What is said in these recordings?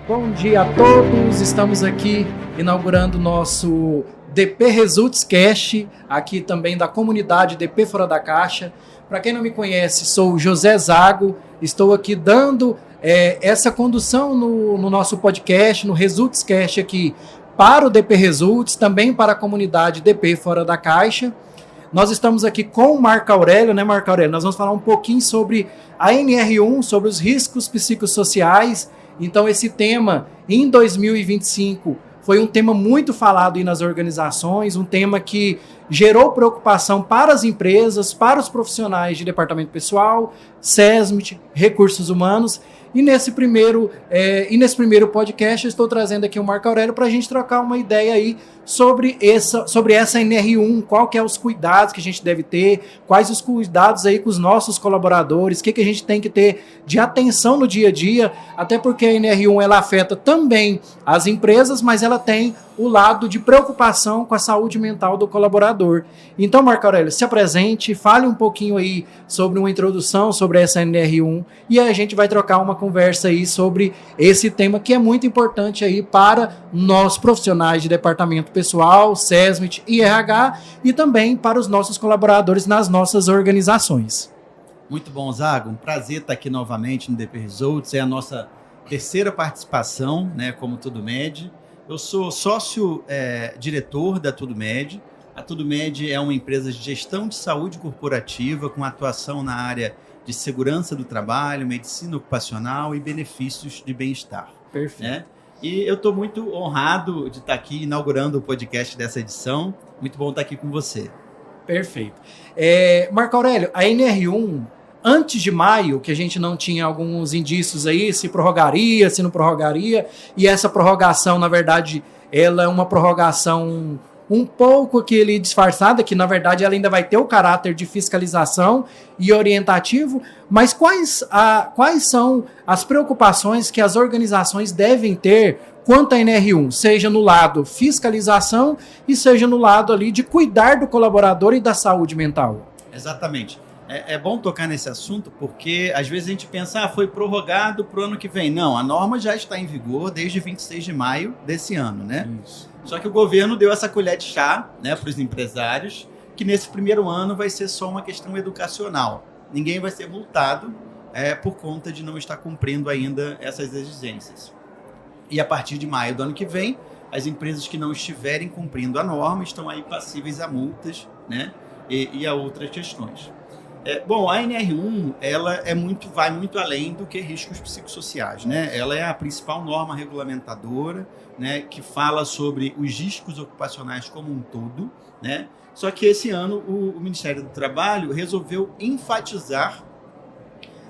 Bom dia a todos, estamos aqui inaugurando o nosso DP Results Cast, aqui também da comunidade DP Fora da Caixa. Para quem não me conhece, sou o José Zago, estou aqui dando essa condução no nosso podcast, no Results Cast aqui para o DP Results, também para a comunidade DP Fora da Caixa. Nós estamos aqui com o Marco Aurélio, né, Marco Aurélio? Nós vamos falar um pouquinho sobre a NR1, sobre os riscos psicossociais. Então, esse tema, em 2025, foi um tema muito falado aí nas organizações, um tema que gerou preocupação para as empresas, para os profissionais de departamento pessoal, SESMIT, recursos humanos. E nesse primeiro podcast eu estou trazendo aqui o Marco Aurélio para a gente trocar uma ideia aí sobre essa NR1, qual que é os cuidados que a gente deve ter, quais os cuidados aí com os nossos colaboradores, o que a gente tem que ter de atenção no dia a dia, até porque a NR1 ela afeta também as empresas, mas ela tem o lado de preocupação com a saúde mental do colaborador. Então, Marco Aurélio, se apresente, fale um pouquinho aí sobre uma introdução sobre essa NR1 e a gente vai trocar uma conversa aí sobre esse tema que é muito importante aí para nós profissionais de departamento pessoal, SESMIT e RH e também para os nossos colaboradores nas nossas organizações. Muito bom, Zago. Um prazer estar aqui novamente no DP Results. É a nossa terceira participação, né, como TudoMed. Eu sou sócio-diretor da TudoMed. A TudoMed é uma empresa de gestão de saúde corporativa com atuação na área de segurança do trabalho, medicina ocupacional e benefícios de bem-estar. Perfeito. Né? E eu estou muito honrado de estar aqui inaugurando o podcast dessa edição. Muito bom estar aqui com você. Perfeito. Marco Aurélio, a NR1, antes de maio, que a gente não tinha alguns indícios aí, se prorrogaria, se não prorrogaria, e essa prorrogação, na verdade, ela é uma prorrogação um pouco aquele disfarçada, que na verdade ela ainda vai ter o caráter de fiscalização e orientativo, mas quais são as preocupações que as organizações devem ter quanto à NR1, seja no lado fiscalização e seja no lado ali de cuidar do colaborador e da saúde mental? Exatamente. É bom tocar nesse assunto porque às vezes a gente pensa, foi prorrogado para o ano que vem. Não, a norma já está em vigor desde 26 de maio desse ano, né? Isso. Só que o governo deu essa colher de chá, né, para os empresários, que nesse primeiro ano vai ser só uma questão educacional. Ninguém vai ser multado por conta de não estar cumprindo ainda essas exigências. E a partir de maio do ano que vem, as empresas que não estiverem cumprindo a norma estão aí passíveis a multas, né, e a outras questões. Bom, a NR1 ela vai muito além do que riscos psicossociais, né? Ela é a principal norma regulamentadora, né, que fala sobre os riscos ocupacionais como um todo, né? Só que esse ano o Ministério do Trabalho resolveu enfatizar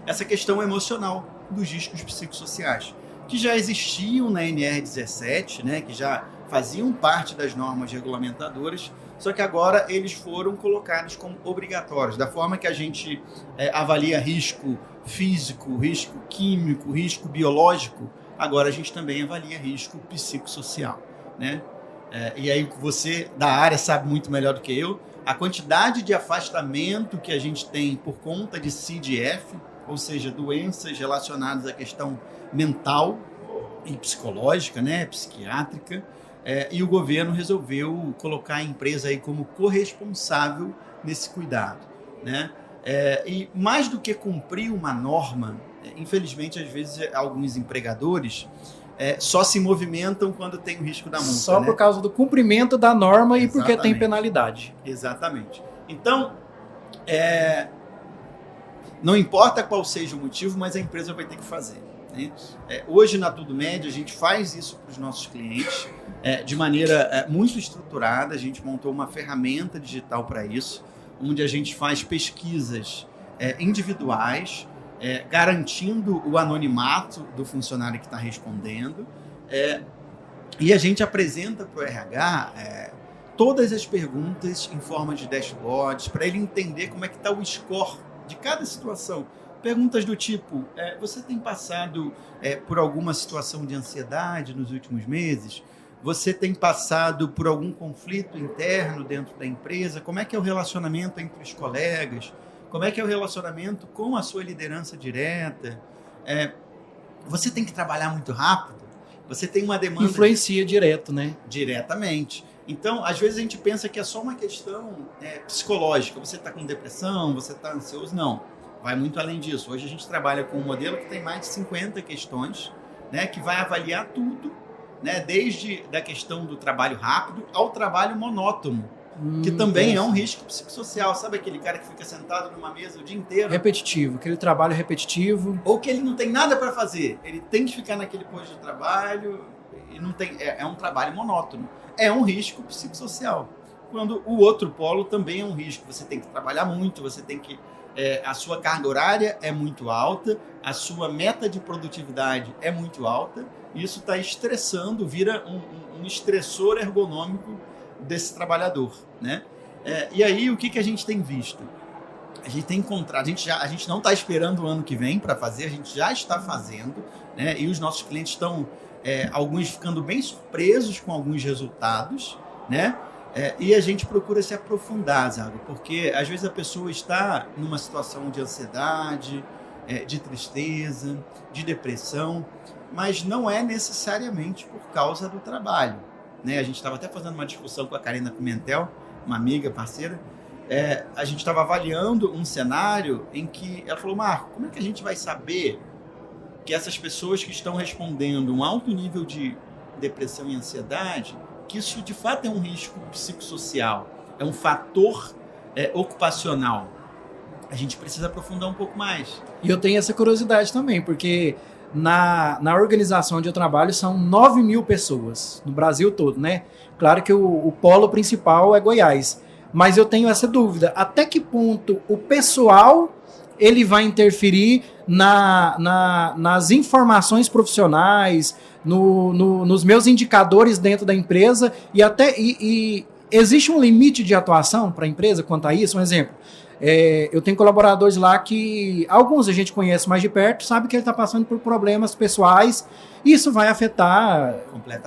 essa questão emocional dos riscos psicossociais, que já existiam na NR17, né, que já faziam parte das normas regulamentadoras, só que agora eles foram colocados como obrigatórios, da forma que a gente avalia risco físico, risco químico, risco biológico, agora a gente também avalia risco psicossocial, né? E aí você da área sabe muito melhor do que eu, a quantidade de afastamento que a gente tem por conta de CDF, ou seja, doenças relacionadas à questão mental e psicológica, né, psiquiátrica, e o governo resolveu colocar a empresa aí como corresponsável nesse cuidado, né? E mais do que cumprir uma norma, infelizmente, às vezes, alguns empregadores só se movimentam quando tem o risco da multa. Só, né? Por causa do cumprimento da norma. Exatamente. E porque tem penalidade. Exatamente. Então, não importa qual seja o motivo, mas a empresa vai ter que fazer. Hoje na TudoMed a gente faz isso para os nossos clientes de maneira muito estruturada. A gente montou uma ferramenta digital para isso, onde a gente faz pesquisas individuais, garantindo o anonimato do funcionário que está respondendo, e a gente apresenta para o RH todas as perguntas em forma de dashboards para ele entender como é que está o score de cada situação. Perguntas do tipo, você tem passado por alguma situação de ansiedade nos últimos meses? Você tem passado por algum conflito interno dentro da empresa? Como é que é o relacionamento entre os colegas? Como é que é o relacionamento com a sua liderança direta? Você tem que trabalhar muito rápido? você tem uma demanda... Influencia direto, né? Diretamente. Então, às vezes a gente pensa que é só uma questão psicológica. Você está com depressão, você está ansioso. Não, vai muito além disso. Hoje a gente trabalha com um modelo que tem mais de 50 questões, né, que vai avaliar tudo, né, desde da questão do trabalho rápido ao trabalho monótono, que também é um risco psicossocial. Sabe aquele cara que fica sentado numa mesa o dia inteiro? Repetitivo, aquele trabalho repetitivo. Ou que ele não tem nada para fazer. Ele tem que ficar naquele posto de trabalho e não tem, é um trabalho monótono. É um risco psicossocial. Quando o outro polo também é um risco. Você tem que trabalhar muito, você tem que... a sua carga horária é muito alta, a sua meta de produtividade é muito alta, e isso está estressando, vira um estressor ergonômico desse trabalhador, né? E aí, o que a gente tem visto? A gente tem encontrado, a gente não está esperando o ano que vem para fazer, a gente já está fazendo, né? E os nossos clientes estão, alguns ficando bem surpresos com alguns resultados, né? E a gente procura se aprofundar, Zago, porque às vezes a pessoa está numa situação de ansiedade, de tristeza, de depressão, mas não é necessariamente por causa do trabalho, né? A gente estava até fazendo uma discussão com a Karina Pimentel, uma amiga, parceira. A gente estava avaliando um cenário em que ela falou: Marco, como é que a gente vai saber que essas pessoas que estão respondendo um alto nível de depressão e ansiedade, que isso de fato é um risco psicossocial, é um fator ocupacional? A gente precisa aprofundar um pouco mais. E eu tenho essa curiosidade também, porque na organização onde eu trabalho são 9.000 pessoas, no Brasil todo, né? Claro que o polo principal é Goiás, mas eu tenho essa dúvida, até que ponto o pessoal ele vai interferir nas informações profissionais, nos meus indicadores dentro da empresa, e existe um limite de atuação para a empresa quanto a isso? Um exemplo, eu tenho colaboradores lá que alguns a gente conhece mais de perto, sabe que ele está passando por problemas pessoais, e isso vai afetar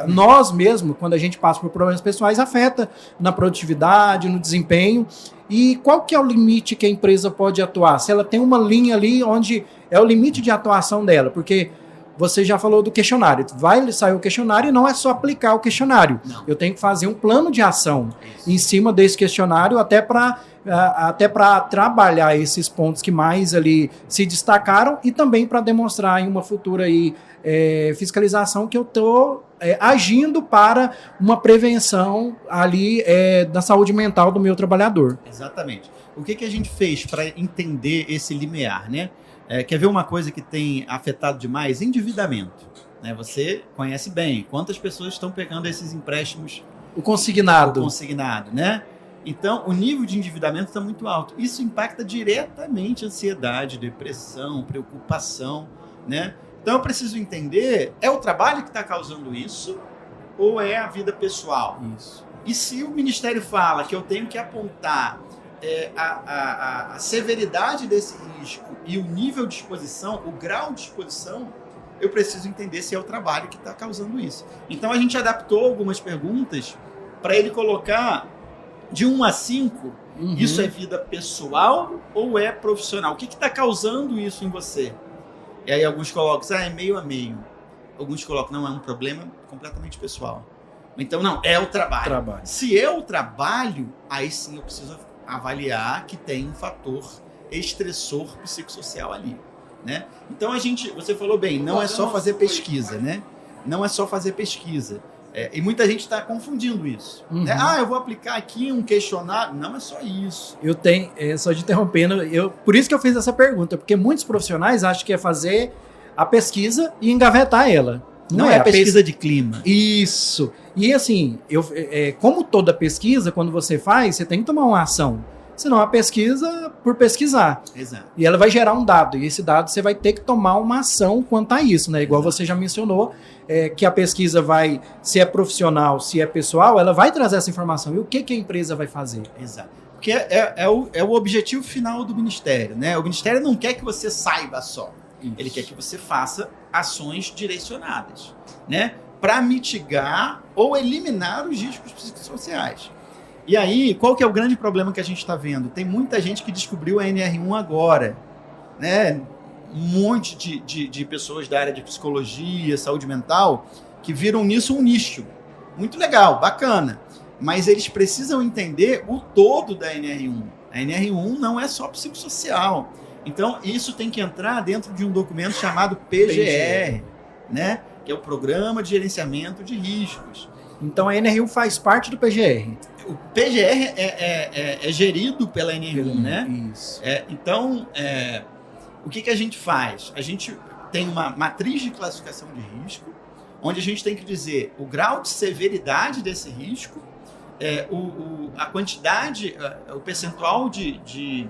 nós mesmos, quando a gente passa por problemas pessoais, afeta na produtividade, no desempenho. E qual que é o limite que a empresa pode atuar? Se ela tem uma linha ali onde é o limite de atuação dela, porque você já falou do questionário, vai sair o questionário e não é só aplicar o questionário. Não. Eu tenho que fazer um plano de ação em cima desse questionário até para trabalhar esses pontos que mais ali se destacaram e também para demonstrar em uma futura aí, fiscalização que eu estou agindo para uma prevenção ali da saúde mental do meu trabalhador. Exatamente. O que a gente fez para entender esse limiar, né? Quer ver uma coisa que tem afetado demais? Endividamento. Né? Você conhece bem quantas pessoas estão pegando esses empréstimos. O consignado. O consignado, né? Então, o nível de endividamento está muito alto. Isso impacta diretamente a ansiedade, depressão, preocupação, né? Então, eu preciso entender, é o trabalho que está causando isso ou é a vida pessoal? Isso. E se o Ministério fala que eu tenho que apontar a severidade desse risco e o nível de exposição, o grau de exposição, eu preciso entender se é o trabalho que está causando isso. Então, a gente adaptou algumas perguntas para ele colocar de 1 a 5, isso é vida pessoal ou é profissional? O que está causando isso em você? E aí alguns colocam, é meio a meio. Alguns colocam, não, é um problema completamente pessoal. Então, não, é o trabalho. Se é o trabalho, aí sim eu preciso avaliar que tem um fator estressor psicossocial ali, né? Então você falou bem, não é só fazer pesquisa, né? Não é só fazer pesquisa. E muita gente está confundindo isso. Né? Eu vou aplicar aqui um questionário. Não é só isso. Eu tenho, só de interrompendo, por isso que eu fiz essa pergunta, porque muitos profissionais acham que é fazer a pesquisa e engavetar ela. Não é a pesquisa de clima. Isso. E assim, como toda pesquisa, quando você faz, você tem que tomar uma ação. Senão a pesquisa por pesquisar. Exato. E ela vai gerar um dado. E esse dado você vai ter que tomar uma ação quanto a isso, né? Igual você já mencionou, que a pesquisa vai, se é profissional, se é pessoal, ela vai trazer essa informação. E o que a empresa vai fazer? Exato. Porque é o objetivo final do Ministério, né? O Ministério não quer que você saiba só. Isso. Ele quer que você faça ações direcionadas, né? Para mitigar ou eliminar os riscos psicossociais. E aí, qual que é o grande problema que a gente está vendo? Tem muita gente que descobriu a NR1 agora, né? Um monte de pessoas da área de psicologia, saúde mental, que viram nisso um nicho. Muito legal, bacana. Mas eles precisam entender o todo da NR1. A NR1 não é só psicossocial. Então, isso tem que entrar dentro de um documento chamado PGR, né? Que é o Programa de Gerenciamento de Riscos. Então, a NR1 faz parte do PGR. O PGR é gerido pela NR1, né? Isso. Então, o que a gente faz? A gente tem uma matriz de classificação de risco, onde a gente tem que dizer o grau de severidade desse risco, a quantidade, o percentual de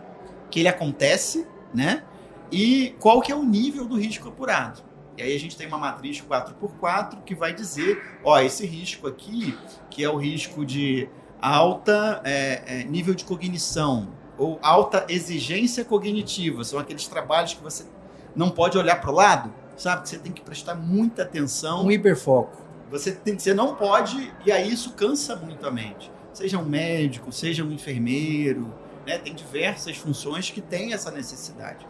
que ele acontece, né? E qual que é o nível do risco apurado. E aí a gente tem uma matriz 4x4 que vai dizer, esse risco aqui, que é o risco de alta nível de cognição ou alta exigência cognitiva, são aqueles trabalhos que você não pode olhar para o lado, sabe? Que você tem que prestar muita atenção. Um hiperfoco. Você não pode, e aí isso cansa muito a mente. Seja um médico, seja um enfermeiro, né? Tem diversas funções que têm essa necessidade.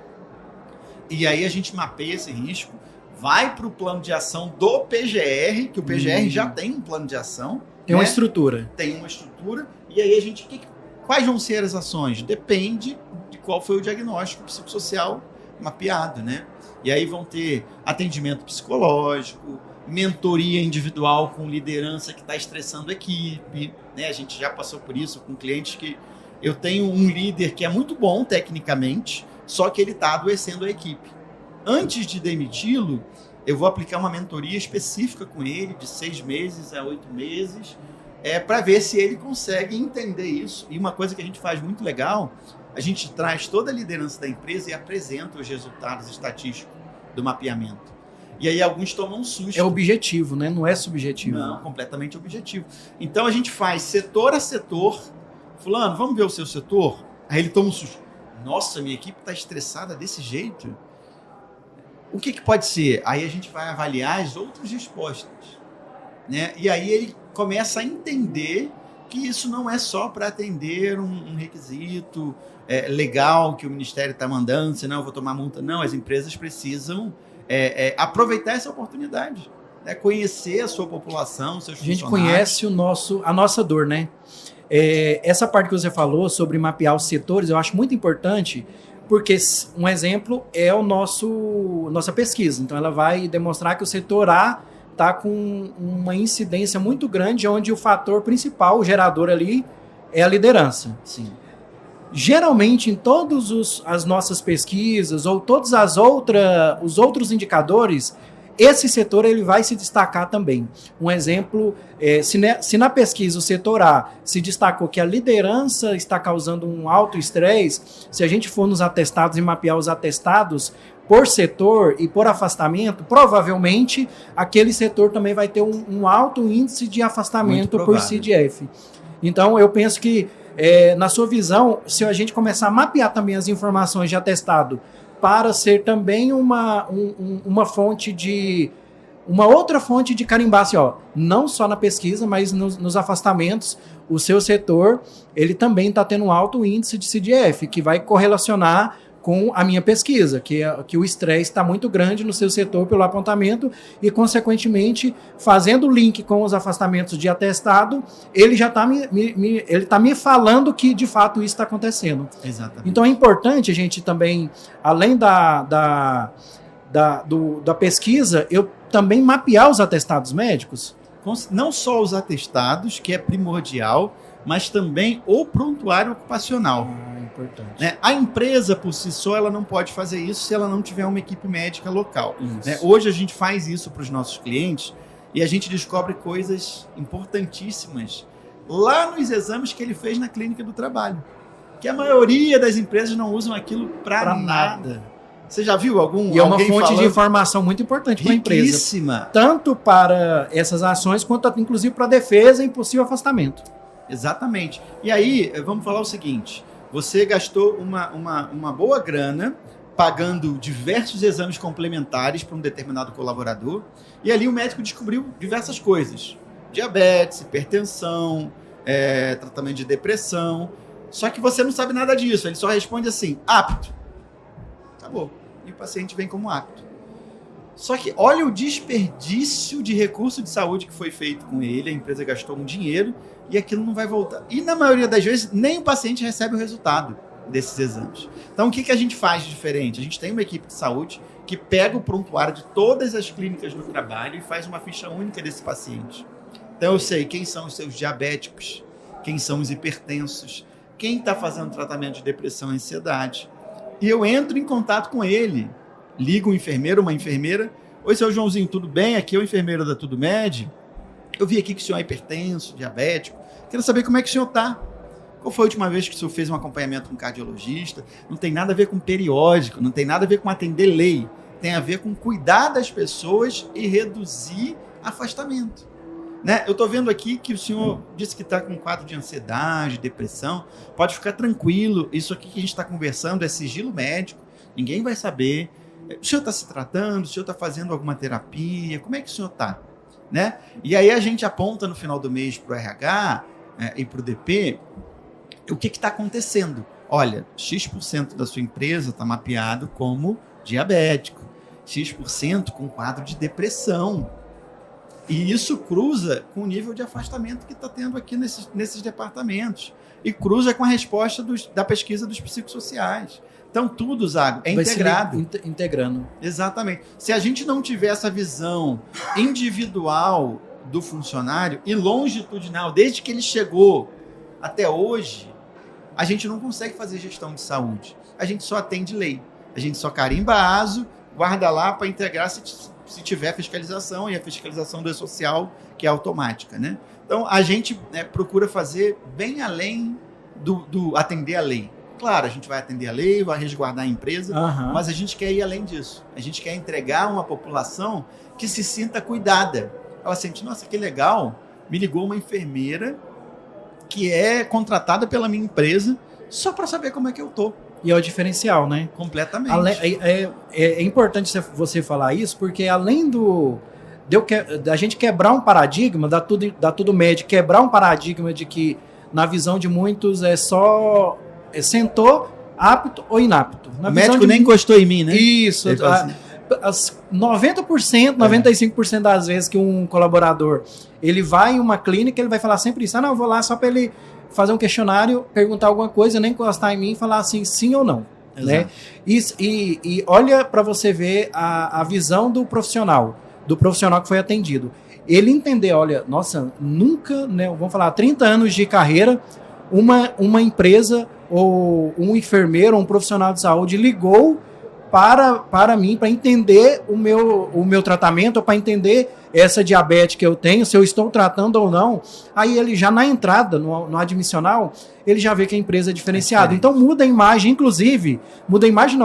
E aí a gente mapeia esse risco, vai para o plano de ação do PGR, que o PGR já tem um plano de ação. Tem uma estrutura. Tem uma estrutura. E aí a gente... Quais vão ser as ações? Depende de qual foi o diagnóstico psicossocial mapeado, né? E aí vão ter atendimento psicológico, mentoria individual com liderança que está estressando a equipe, né? A gente já passou por isso com clientes que eu tenho um líder que é muito bom tecnicamente, só que ele está adoecendo a equipe. Antes de demiti-lo, eu vou aplicar uma mentoria específica com ele, de 6 meses a 8 meses, para ver se ele consegue entender isso. E uma coisa que a gente faz muito legal, a gente traz toda a liderança da empresa e apresenta os resultados estatísticos do mapeamento. E aí alguns tomam um susto. É objetivo, né? Não é subjetivo. Não, completamente objetivo. Então a gente faz setor a setor. Fulano, vamos ver o seu setor? Aí ele toma um susto. Nossa, minha equipe está estressada desse jeito? O que pode ser? Aí a gente vai avaliar as outras respostas, né? E aí ele começa a entender que isso não é só para atender um requisito legal que o Ministério está mandando, senão eu vou tomar multa. Não, as empresas precisam aproveitar essa oportunidade, né? Conhecer a sua população, seus funcionários. A gente conhece a nossa dor, né? Essa parte que você falou sobre mapear os setores, eu acho muito importante, porque um exemplo é nossa pesquisa. Então, ela vai demonstrar que o setor A está com uma incidência muito grande, onde o fator principal, o gerador ali, é a liderança. Sim. Geralmente, em todas as nossas pesquisas ou todos os outros indicadores, esse setor ele vai se destacar também. Um exemplo, se na pesquisa o setor A se destacou que a liderança está causando um alto estresse, se a gente for nos atestados e mapear os atestados por setor e por afastamento, provavelmente aquele setor também vai ter um alto índice de afastamento por CDF. Então, eu penso que, na sua visão, se a gente começar a mapear também as informações de atestado para ser também uma outra fonte de carimbar, assim, não só na pesquisa, mas nos afastamentos, o seu setor, ele também está tendo um alto índice de CDF, que vai correlacionar com a minha pesquisa, que o estresse está muito grande no seu setor pelo apontamento e, consequentemente, fazendo o link com os afastamentos de atestado, ele já está me falando que, de fato, isso está acontecendo. Exatamente. Então, é importante a gente também, além da pesquisa, eu também mapear os atestados médicos. Não só os atestados, que é primordial, mas também o prontuário ocupacional. Importante. Né? A empresa, por si só, ela não pode fazer isso se ela não tiver uma equipe médica local. Né? Hoje a gente faz isso para os nossos clientes e a gente descobre coisas importantíssimas lá nos exames que ele fez na clínica do trabalho. Que a maioria das empresas não usam aquilo para nada. Você já viu algum? E é uma fonte de informação muito importante para a empresa. Tanto para essas ações, quanto inclusive para a defesa e possível afastamento. Exatamente. E aí, vamos falar o seguinte. Você gastou uma boa grana pagando diversos exames complementares para um determinado colaborador e ali o médico descobriu diversas coisas. Diabetes, hipertensão, tratamento de depressão. Só que você não sabe nada disso. Ele só responde assim, apto. Acabou. E o paciente vem como apto. Só que olha o desperdício de recurso de saúde que foi feito com ele, a empresa gastou um dinheiro e aquilo não vai voltar. E na maioria das vezes, nem o paciente recebe o resultado desses exames. Então, o que a gente faz de diferente? A gente tem uma equipe de saúde que pega o prontuário de todas as clínicas do trabalho e faz uma ficha única desse paciente. Então, eu sei quem são os seus diabéticos, quem são os hipertensos, quem está fazendo tratamento de depressão e ansiedade. E eu entro em contato com ele, ligo um enfermeiro, uma enfermeira. Oi, seu Joãozinho, tudo bem? Aqui é o enfermeiro da Tudo Med. Eu vi aqui que o senhor é hipertenso, diabético. Quero saber como é que o senhor está. Qual foi a última vez que o senhor fez um acompanhamento com um cardiologista? Não tem nada a ver com periódico, não tem nada a ver com atender lei. Tem a ver com cuidar das pessoas e reduzir afastamento. Né? Eu estou vendo aqui que o senhor disse que está com um quadro de ansiedade, depressão. Pode ficar tranquilo, isso aqui que a gente está conversando é sigilo médico, ninguém vai saber. O senhor está se tratando, o senhor está fazendo alguma terapia, como é que o senhor está? Né? E aí a gente aponta no final do mês para o RH e para o DP o que está acontecendo. Olha, X% da sua empresa está mapeado como diabético, X% com quadro de depressão. E isso cruza com o nível de afastamento que está tendo aqui nesses departamentos. E cruza com a resposta da pesquisa dos psicossociais. Então, tudo, Zago, é integrado. Integrando. Exatamente. Se a gente não tiver essa visão individual do funcionário e longitudinal, desde que ele chegou até hoje, a gente não consegue fazer gestão de saúde. A gente só atende lei. A gente só carimba ASO, guarda lá para integrar se tiver fiscalização, e a fiscalização do E-Social, que é automática, né? Então, a gente procura fazer bem além do atender a lei. Claro, a gente vai atender a lei, vai resguardar a empresa, mas a gente quer ir além disso. A gente quer entregar uma população que se sinta cuidada. Ela sente, nossa, que legal, me ligou uma enfermeira que é contratada pela minha empresa só para saber como é que eu tô. E é o diferencial, né? Completamente. É importante você falar isso, porque além da gente quebrar um paradigma, da Tudo Med, quebrar um paradigma de que, na visão de muitos, sentou apto ou inapto. O médico nem encostou em mim, né? Isso. 90%, 95% das vezes que um colaborador ele vai em uma clínica, ele vai falar sempre isso. Eu vou lá só para ele fazer um questionário, perguntar alguma coisa, nem encostar em mim e falar assim, sim ou não. Né? E olha para você ver a visão do profissional que foi atendido. Ele entender, olha, nossa, nunca, né, vamos falar, 30 anos de carreira, uma empresa ou um enfermeiro ou um profissional de saúde ligou para mim, para entender o meu tratamento, ou para entender essa diabetes que eu tenho, se eu estou tratando ou não. Aí ele já na entrada, no admissional, ele já vê que a empresa é diferenciada. Então muda a imagem, inclusive,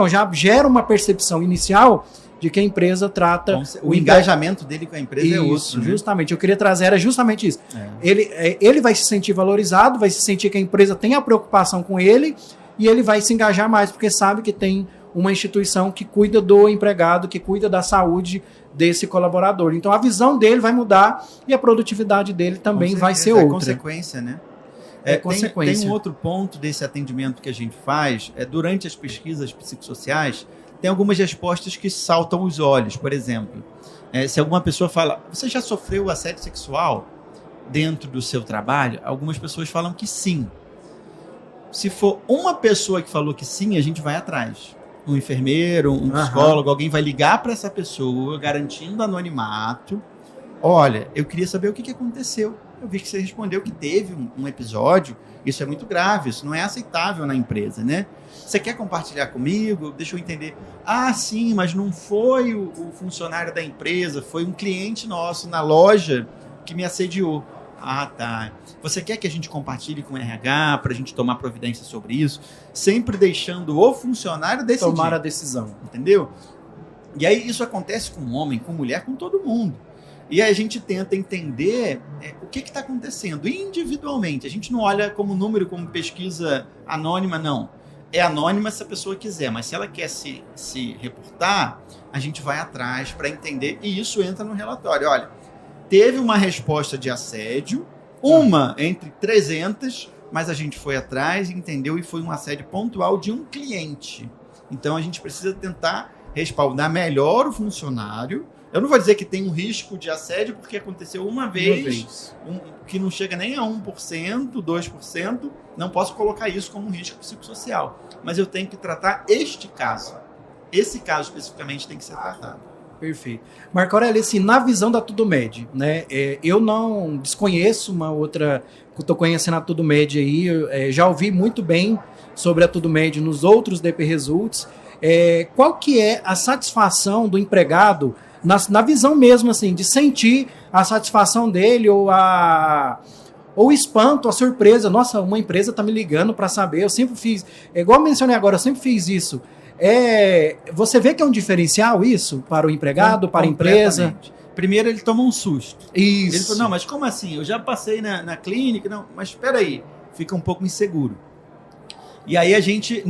já gera uma percepção inicial de que a empresa trata... O engajamento dele com a empresa é outro. Né? Justamente, eu queria trazer, era justamente isso. Ele vai se sentir valorizado, vai se sentir que a empresa tem a preocupação com ele, e ele vai se engajar mais, porque sabe que tem uma instituição que cuida do empregado, que cuida da saúde desse colaborador. Então a visão dele vai mudar e a produtividade dele também vai ser outra. É consequência, né? Consequência. Tem um outro ponto desse atendimento que a gente faz, durante as pesquisas psicossociais, tem algumas respostas que saltam os olhos. Por exemplo, se alguma pessoa fala, você já sofreu assédio sexual dentro do seu trabalho? Algumas pessoas falam que sim. Se for uma pessoa que falou que sim, a gente vai atrás. Um enfermeiro, um psicólogo, alguém vai ligar para essa pessoa, garantindo anonimato. Olha, eu queria saber o que aconteceu. Eu vi que você respondeu que teve um episódio. Isso é muito grave, isso não é aceitável na empresa, né? Você quer compartilhar comigo? Deixa eu entender. Ah, sim, mas não foi o funcionário da empresa, foi um cliente nosso na loja que me assediou. Ah, tá. Você quer que a gente compartilhe com o RH para a gente tomar providência sobre isso? Sempre deixando o funcionário decidir. Tomar a decisão. Entendeu? E aí isso acontece com homem, com mulher, com todo mundo. E aí a gente tenta entender o que está acontecendo individualmente. A gente não olha como número, como pesquisa anônima, não. É anônima se a pessoa quiser, mas se ela quer se reportar, a gente vai atrás para entender e isso entra no relatório. Olha, teve uma resposta de assédio, uma entre 300, mas a gente foi atrás, entendeu, e foi um assédio pontual de um cliente. Então a gente precisa tentar respaldar melhor o funcionário. Eu não vou dizer que tem um risco de assédio, porque aconteceu uma vez. Que não chega nem a 1%, 2%, não posso colocar isso como um risco psicossocial. Mas eu tenho que tratar este caso. Esse caso especificamente tem que ser tratado. Perfeito. Marco Aurélio, assim, na visão da TudoMed, né, eu não desconheço uma outra, estou conhecendo a TudoMed aí, já ouvi muito bem sobre a TudoMed nos outros DP Results. Qual que é a satisfação do empregado na visão mesmo, assim, de sentir a satisfação dele ou o espanto, a surpresa? Nossa, uma empresa está me ligando para saber, eu sempre fiz, igual eu mencionei agora, eu sempre fiz isso. Você vê que é um diferencial isso para o empregado, para a empresa? Primeiro ele toma um susto. Isso. Ele falou, não, mas como assim? Eu já passei na clínica, não, mas espera aí, fica um pouco inseguro. E aí a gente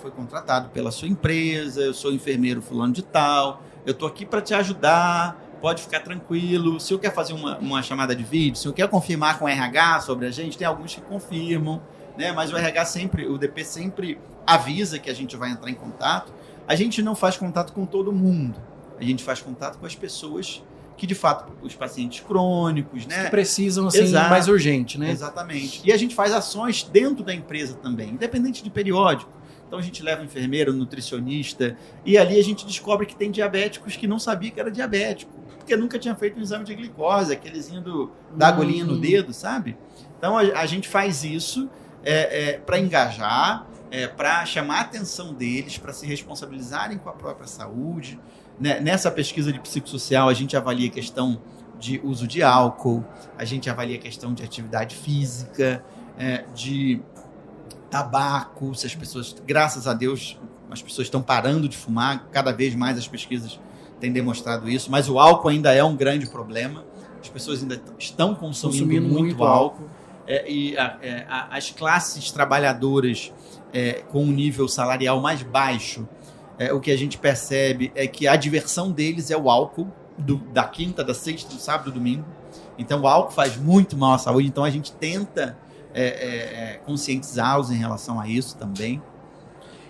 foi contratado pela sua empresa, eu sou enfermeiro fulano de tal, eu estou aqui para te ajudar, pode ficar tranquilo. Se eu quer fazer uma chamada de vídeo, se eu quer confirmar com o RH sobre a gente, tem alguns que confirmam, né? Mas o RH sempre, o DP sempre avisa que a gente vai entrar em contato. A gente não faz contato com todo mundo, a gente faz contato com as pessoas que, de fato, os pacientes crônicos, né? Que precisam, assim, mais urgente, né? Exatamente. E a gente faz ações dentro da empresa também, independente de periódico. Então a gente leva enfermeiro, nutricionista, e ali a gente descobre que tem diabéticos que não sabia que era diabético, porque nunca tinha feito um exame de glicose, aquelezinho da agulhinha no dedo, sabe? Então a gente faz isso para engajar, para chamar a atenção deles, para se responsabilizarem com a própria saúde. Nessa pesquisa de psicossocial, a gente avalia a questão de uso de álcool, a gente avalia a questão de atividade física, de tabaco, se as pessoas, graças a Deus, as pessoas estão parando de fumar, cada vez mais as pesquisas têm demonstrado isso, mas o álcool ainda é um grande problema, as pessoas ainda estão consumindo muito álcool. As classes trabalhadoras com um nível salarial mais baixo, o que a gente percebe é que a diversão deles é o álcool, da quinta, da sexta, do sábado, do domingo. Então o álcool faz muito mal à saúde, então a gente tenta conscientizá-los em relação a isso também.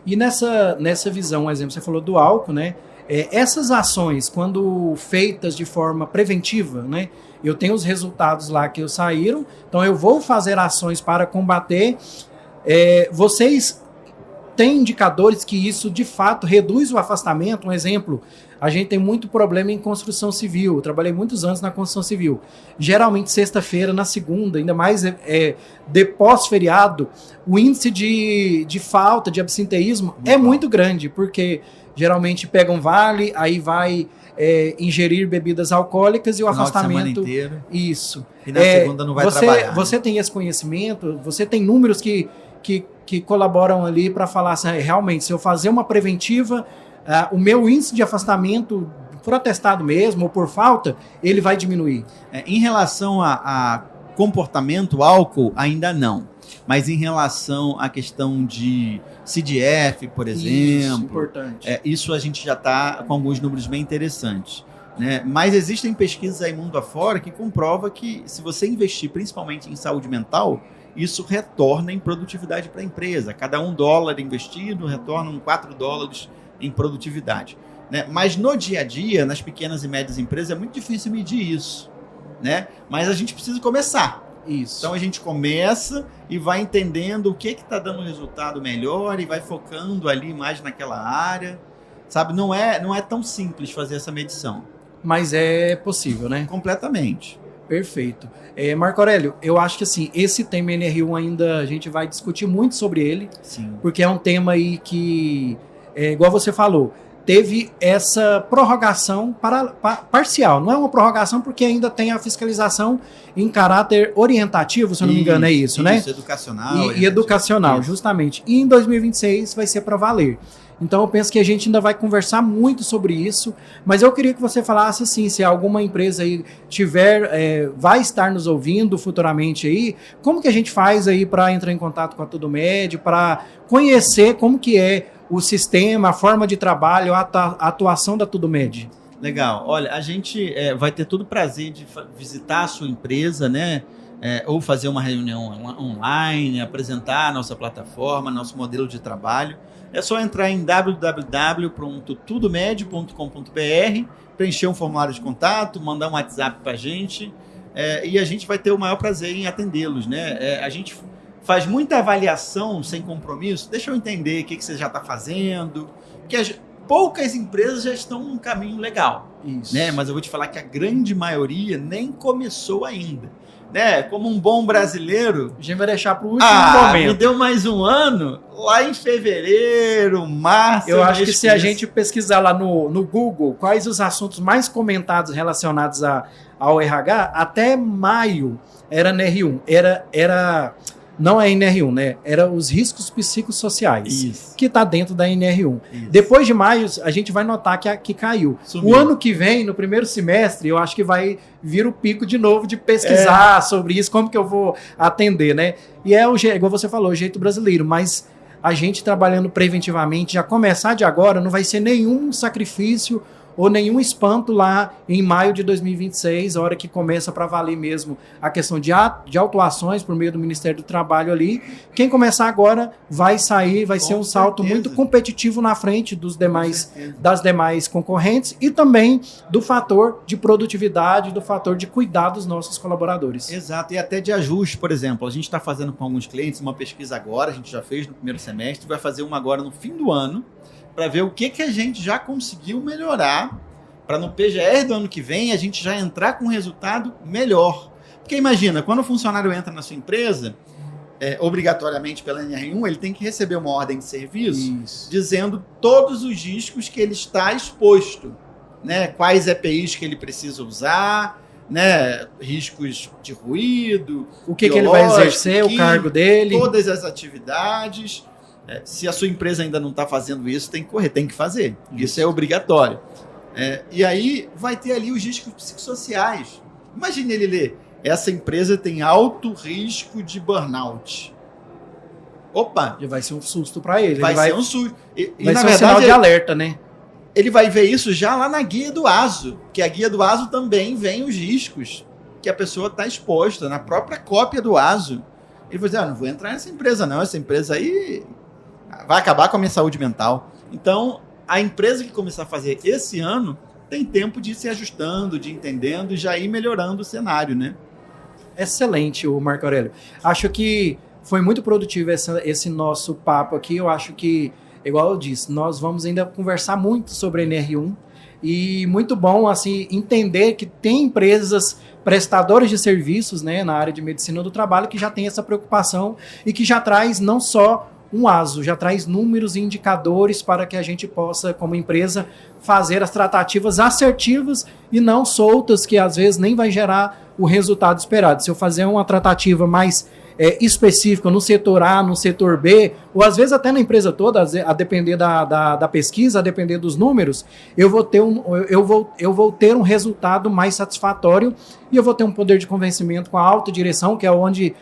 E nessa visão, um exemplo, você falou do álcool, né? Essas ações, quando feitas de forma preventiva, né? Eu tenho os resultados lá que saíram, então eu vou fazer ações para combater. Vocês têm indicadores que isso, de fato, reduz o afastamento? Um exemplo, a gente tem muito problema em construção civil. Eu trabalhei muitos anos na construção civil. Geralmente, sexta-feira, na segunda, ainda mais de pós-feriado, o índice de falta, de absenteísmo é muito grande, porque geralmente pega um vale, aí vai ingerir bebidas alcoólicas e o afastamento... Semana inteira. Isso. E na segunda não vai trabalhar. Você tem esse conhecimento? Você tem números que colaboram ali para falar assim, realmente, se eu fazer uma preventiva, o meu índice de afastamento, por atestado mesmo ou por falta, ele vai diminuir? Em relação a comportamento, álcool, ainda não. Mas em relação à questão de CDF, por exemplo, importante. Isso a gente já está com alguns números bem interessantes, né? Mas existem pesquisas aí mundo afora que comprovam que se você investir principalmente em saúde mental, isso retorna em produtividade para a empresa. Cada $1 investido retorna $4 em produtividade, né? Mas no dia a dia, nas pequenas e médias empresas, é muito difícil medir isso, né? Mas a gente precisa começar. Isso. Então a gente começa e vai entendendo o que está dando resultado melhor e vai focando ali mais naquela área, sabe? Não é tão simples fazer essa medição. Mas é possível, né? Completamente. Perfeito. Marco Aurélio, eu acho que assim, esse tema NR1 ainda a gente vai discutir muito sobre ele. Sim. Porque é um tema aí que, igual você falou, teve essa prorrogação parcial. Não é uma prorrogação porque ainda tem a fiscalização em caráter orientativo, se eu não me engano, é isso, né? Isso, educacional. E educacional, isso. Justamente. E em 2026 vai ser para valer. Então eu penso que a gente ainda vai conversar muito sobre isso, mas eu queria que você falasse assim, se alguma empresa aí vai estar nos ouvindo futuramente aí, como que a gente faz aí para entrar em contato com a TudoMed, para conhecer como que é o sistema, a forma de trabalho, a atuação da TudoMed? Legal. Olha, a gente vai ter todo o prazer de visitar a sua empresa, né? Ou fazer uma reunião online, apresentar a nossa plataforma, nosso modelo de trabalho. É só entrar em www.tudomed.com.br, preencher um formulário de contato, mandar um WhatsApp para a gente, e a gente vai ter o maior prazer em atendê-los, né? A gente faz muita avaliação sem compromisso. Deixa eu entender o que você já está fazendo, porque poucas empresas já estão num caminho legal. Isso. Né? Mas eu vou te falar que a grande maioria nem começou ainda. Né? Como um bom brasileiro... A gente vai deixar para o último momento. Me deu mais um ano, lá em fevereiro, março... Eu acho que se a gente pesquisar lá no Google quais os assuntos mais comentados relacionados ao RH, até maio era NR1. Não é NR1, né? Era os riscos psicossociais. Isso. Que está dentro da NR1. Isso. Depois de maio, a gente vai notar que caiu. Sumiu. O ano que vem, no primeiro semestre, eu acho que vai vir o pico de novo de pesquisar sobre isso, como que eu vou atender, né? E igual você falou, o jeito brasileiro, mas a gente trabalhando preventivamente, já começar de agora, não vai ser nenhum sacrifício ou nenhum espanto lá em maio de 2026, a hora que começa para valer mesmo a questão de autuações por meio do Ministério do Trabalho ali. Quem começar agora vai sair, vai ser um salto muito competitivo na frente das demais concorrentes e também do fator de produtividade, do fator de cuidar dos nossos colaboradores. Exato, e até de ajuste, por exemplo. A gente está fazendo com alguns clientes uma pesquisa agora, a gente já fez no primeiro semestre, vai fazer uma agora no fim do ano, para ver o que a gente já conseguiu melhorar, para no PGR do ano que vem a gente já entrar com um resultado melhor. Porque imagina, quando o funcionário entra na sua empresa, obrigatoriamente pela NR1, ele tem que receber uma ordem de serviço dizendo todos os riscos que ele está exposto, né? Quais EPIs que ele precisa usar, né? Riscos de ruído, o que ele vai exercer, o cargo dele, todas as atividades. Se a sua empresa ainda não está fazendo isso, tem que correr, tem que fazer. Isso é obrigatório. E aí vai ter ali os riscos psicossociais. Imagine ele ler, essa empresa tem alto risco de burnout. Opa! Já vai ser um susto para ele. Vai ser um susto. E vai na ser verdade, um sinal de alerta, né? Ele vai ver isso já lá na guia do ASO, que a guia do ASO também vem os riscos que a pessoa está exposta, na própria cópia do ASO. Ele vai dizer, não vou entrar nessa empresa não, essa empresa aí vai acabar com a minha saúde mental. Então, a empresa que começar a fazer esse ano tem tempo de ir se ajustando, de ir entendendo e já ir melhorando o cenário, né? Excelente, o Marco Aurélio. Acho que foi muito produtivo esse nosso papo aqui. Eu acho que, igual eu disse, nós vamos ainda conversar muito sobre a NR1 e muito bom assim, entender que tem empresas prestadoras de serviços, né, na área de medicina do trabalho que já tem essa preocupação e que já traz não só um ASO, já traz números e indicadores para que a gente possa, como empresa, fazer as tratativas assertivas e não soltas, que às vezes nem vai gerar o resultado esperado. Se eu fazer uma tratativa mais específica no setor A, no setor B, ou às vezes até na empresa toda, a depender da pesquisa, a depender dos números, eu vou ter um resultado mais satisfatório e eu vou ter um poder de convencimento com a alta direção, que é onde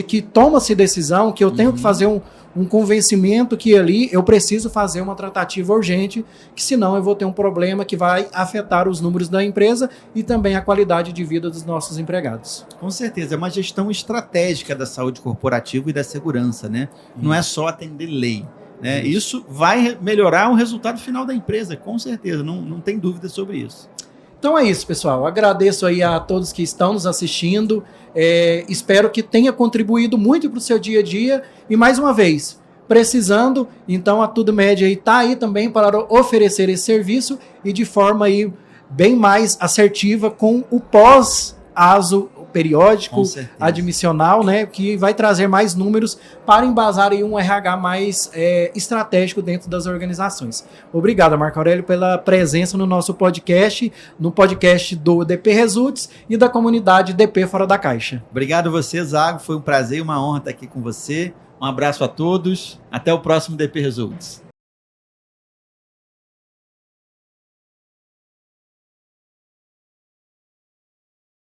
que toma-se decisão, que eu tenho que fazer um convencimento que ali eu preciso fazer uma tratativa urgente, que senão eu vou ter um problema que vai afetar os números da empresa e também a qualidade de vida dos nossos empregados. Com certeza, é uma gestão estratégica da saúde corporativa e da segurança, né? Não é só atender lei. Né? Isso vai melhorar o resultado final da empresa, com certeza, não tem dúvida sobre isso. Então é isso, pessoal. Agradeço aí a todos que estão nos assistindo. Espero que tenha contribuído muito para o seu dia a dia. E mais uma vez, precisando, então a Tudo Med está aí também para oferecer esse serviço e de forma aí bem mais assertiva com o pós-ASO periódico, admissional, né, que vai trazer mais números para embasar aí um RH mais estratégico dentro das organizações. Obrigado, Marco Aurélio, pela presença no nosso podcast, no podcast do DP Results e da comunidade DP Fora da Caixa. Obrigado a você, Zago, foi um prazer e uma honra estar aqui com você. Um abraço a todos, até o próximo DP Results.